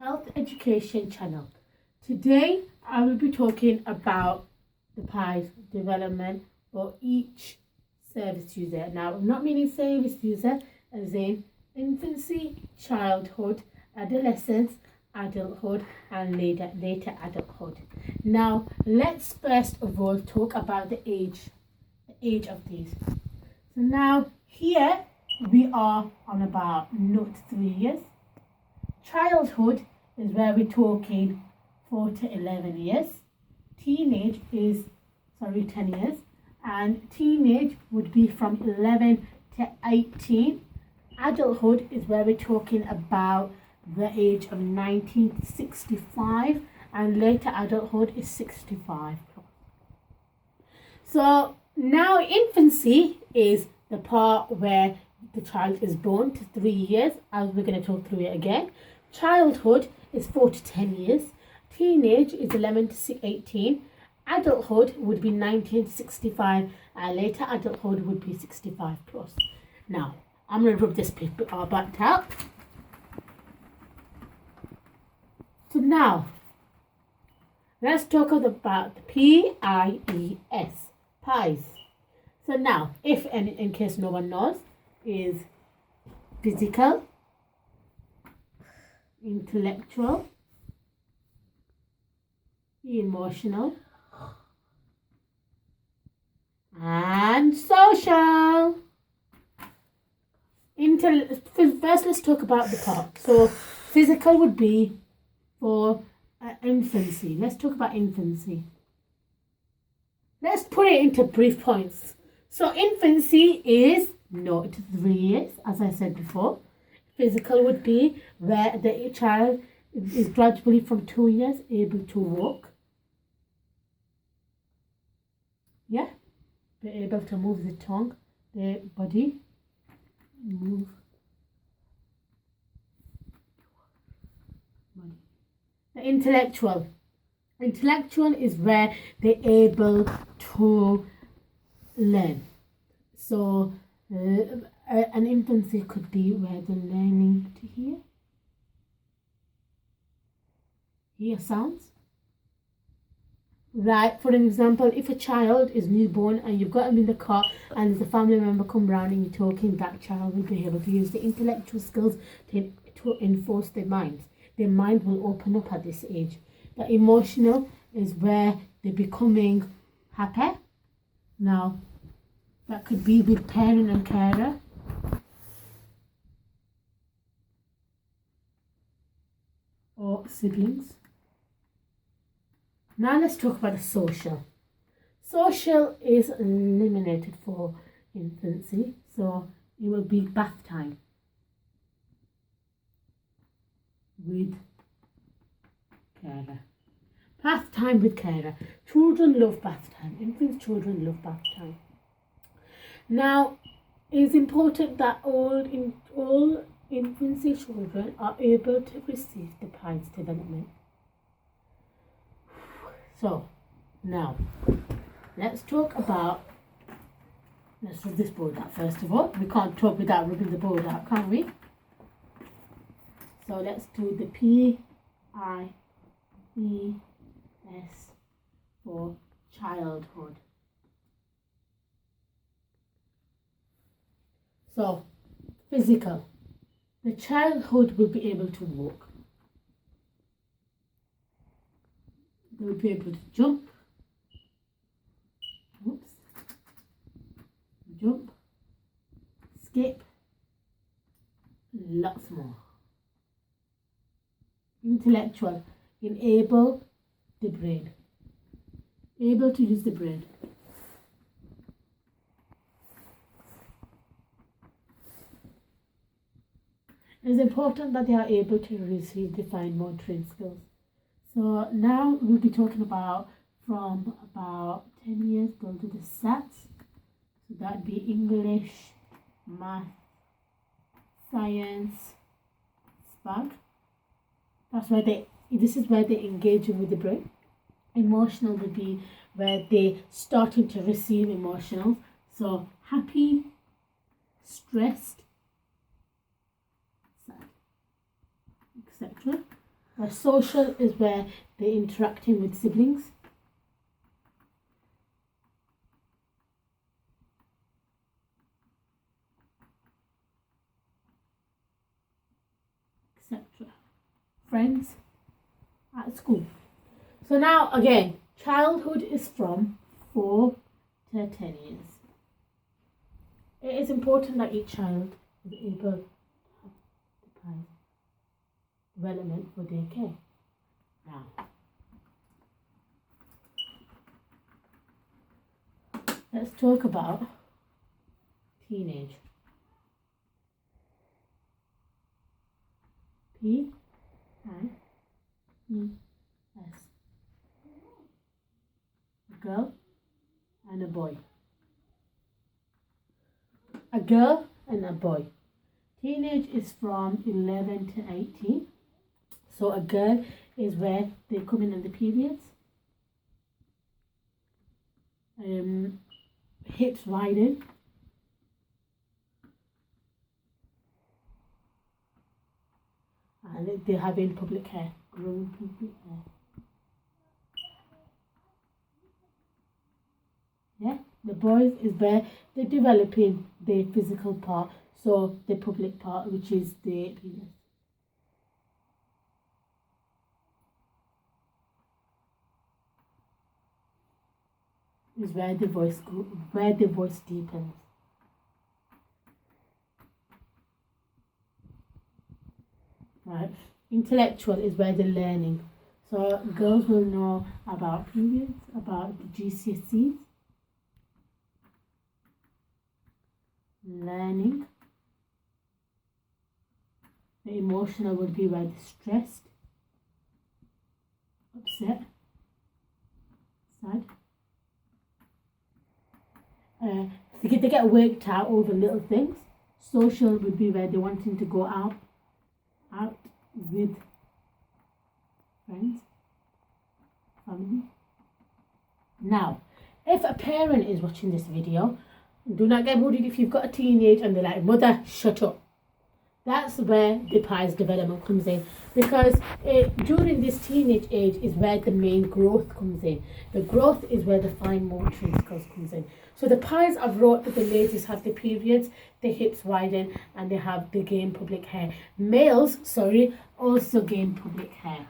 Health Education Channel. Today I will be talking about the PIES development for each service user. Now, I'm not meaning service user as in infancy, childhood, adolescence, adulthood, and later adulthood. Now, let's first of all talk about the age of these. So now here we are on about 0 to 3 years. Childhood is where we're talking 4 to 11 years. Teenage is 10 years, and teenage would be from 11 to 18. Adulthood is where we're talking about the age of 19 to 65, and later adulthood is 65 plus. So now infancy is the part where the child is born to 3 years, as we're going to talk through it again. Childhood is 4 to 10 years. Teenage is 11 to 18. Adulthood would be 19 to 65, and later adulthood would be 65 plus. Now, I'm going to rub this paper back out. So now, let's talk about the PIES, PIES. So now, if and in case no one knows, is physical, intellectual, emotional, and social. First, let's talk about the part. So, physical would be for infancy. Let's talk about infancy. Let's put it into brief points. So, infancy is 0 to 3 years, as I said before. Physical would be where the child is gradually from 2 years able to walk. Yeah, be able to move the tongue, the body, move. The intellectual. Intellectual is where they're able to learn. So an infancy could be where they're learning to hear sounds. Right, for an example, if a child is newborn and you've got them in the car and there's a family member come round and you're talking, that child will be able to use the intellectual skills to enforce their minds. Their mind will open up at this age. The emotional is where they're becoming happy. Now, that could be with parent and carer. Or siblings. Now let's talk about the social. Social is eliminated for infancy, so it will be bath time with carer. Bath time with carer. Children love bath time. Infants, children love bath time. Now, it's important that all infancy children are able to receive the PIES development. So, now, let's talk about, let's rub this board out first of all. We can't talk without rubbing the board out, can we? So, let's do the PIES for childhood. So, physical. The childhood will be able to walk. They will be able to jump. Oops. Jump. Skip. Lots more. Intellectual. Enable the brain. Able to use the brain. It's important that they are able to receive the fine motoring skills. So now we'll be talking about from about 10 years go to the SATs. So that'd be English, math, science, SPAG. This is where they engage with the brain. Emotional would be where they starting to receive emotional. So happy, stressed, sad, etc. Social is where they're interacting with siblings. Etc. Friends at school. So now again, childhood is from 4 to 10 years. It is important that each child is able to have development for their care. Now, let's talk about teenage. P-I-E-S. A girl and a boy. A girl and a boy. Teenage is from 11 to 18. So a girl is where they come in the periods. Hips widen. And they're having public hair, growing public hair. Yeah, the boys is where they're developing their physical part, so the public part, which is the penis. Is where the voice deepens. Right. Intellectual is where they're learning. So girls will know about periods, about the GCSEs, learning. The emotional would be where they're stressed, upset, sad. They get worked out over little things. Social would be where they're wanting to go out with friends, family. Now, if a parent is watching this video, do not get worried if you've got a teenage and they're like, "Mother, shut up." That's where the pies development comes in, because during this teenage age is where the main growth comes in. The growth is where the fine motor skills comes in. So the pies I've wrote that the ladies have the periods, the hips widen, and they gain public hair. Males, also gain public hair.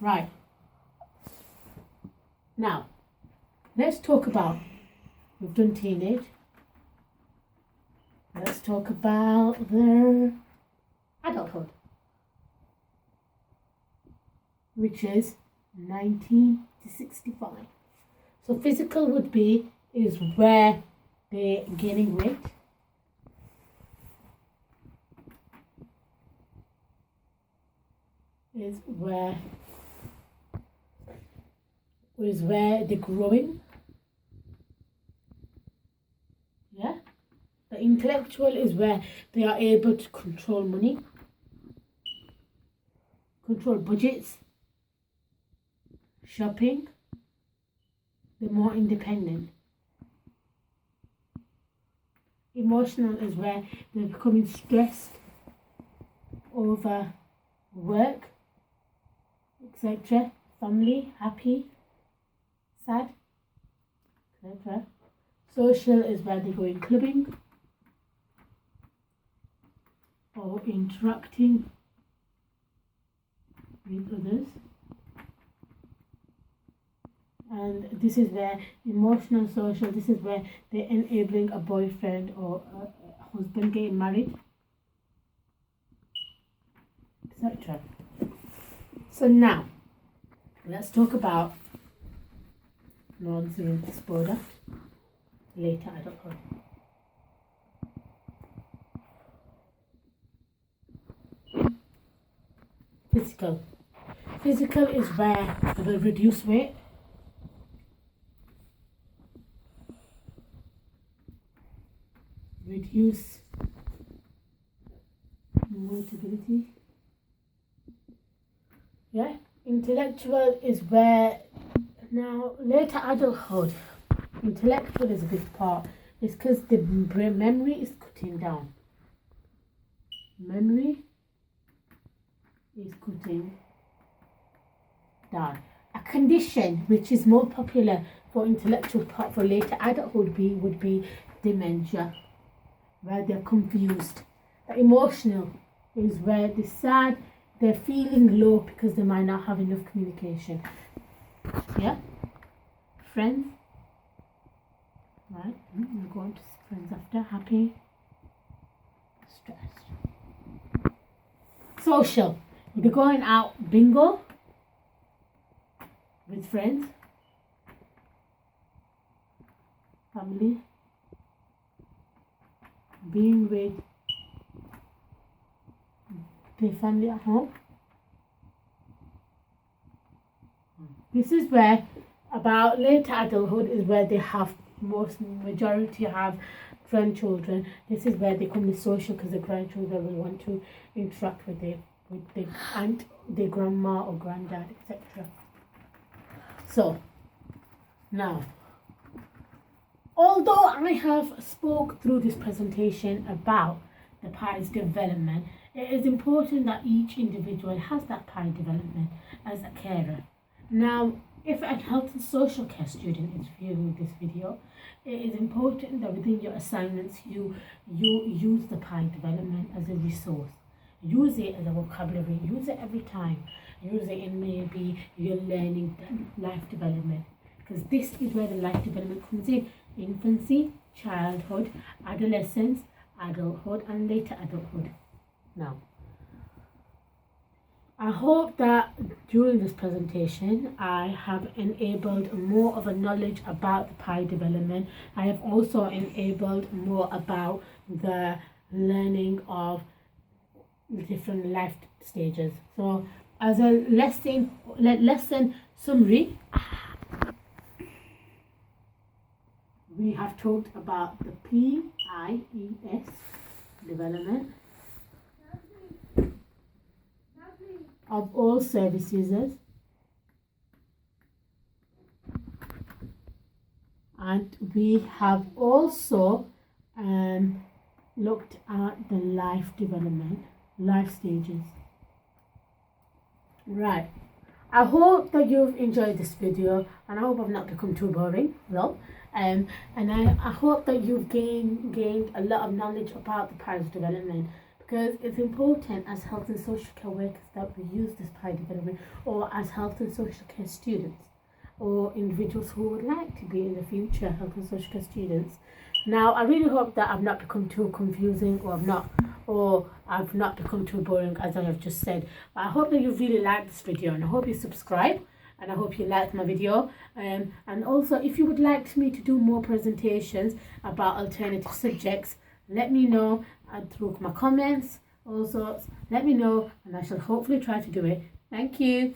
Right. Now, let's talk about, we've done teenage. Let's talk about their adulthood, which is 19 to 65. So physical is where they're gaining weight. Is where they're growing. Yeah. The intellectual is where they are able to control money, control budgets, shopping. They're more independent. Emotional is where they're becoming stressed over work, etc. Family, happy, sad, etc. Social is where they're going clubbing or interacting with others. And this is where emotional, social, this is where they're enabling a boyfriend or a husband getting married, etc. So now, let's talk about non-cerebral disorder, later adulthood. Physical. Physical is where they will reduce weight. Reduce motility. Yeah. Intellectual is where, now later adulthood, intellectual is a big part. It's because the memory is cutting down. Memory is cutting down. A condition which is more popular for for later adulthood would be dementia, where they're confused. The emotional is where they're sad, they're feeling low because they might not have enough communication. Yeah, friends. Right, we're going to friends after. Happy, stressed. Social. We're going out bingo with friends, family, being with the family at home. This is where about later adulthood is where they have majority have grandchildren. This is where they become the social because the grandchildren will want to interact with the aunt, their grandma or granddad, etc. So now, although I have spoke through this presentation about the PIE's development, it is important that each individual has that PIE development as a carer. Now, if a health and social care student is viewing this video, it is important that within your assignments you use the PIE development as a resource. Use it as a vocabulary. Use it every time. Use it in maybe your learning life development, because this is where the life development comes in: infancy, childhood, adolescence, adulthood, and later adulthood. Now, I hope that during this presentation I have enabled more of a knowledge about the PIE development. I have also enabled more about the learning of different life stages. So as a lesson summary, we have talked about the PIES development of all service users, and we have also looked at the life development, life stages. Right, I hope that you've enjoyed this video, and I hope I've not become too boring. No, and I hope that you've gained a lot of knowledge about the PIE's development, because it's important as health and social care workers that we use this PIE development, or as health and social care students, or individuals who would like to be in the future health and social care students. Now, I really hope that I've not become too confusing, or I've not become too boring, as I have just said. But I hope that you really liked this video, and I hope you subscribe, and I hope you liked my video. And also, if you would like me to do more presentations about alternative subjects, let me know through my comments. Also, let me know, and I shall hopefully try to do it. Thank you.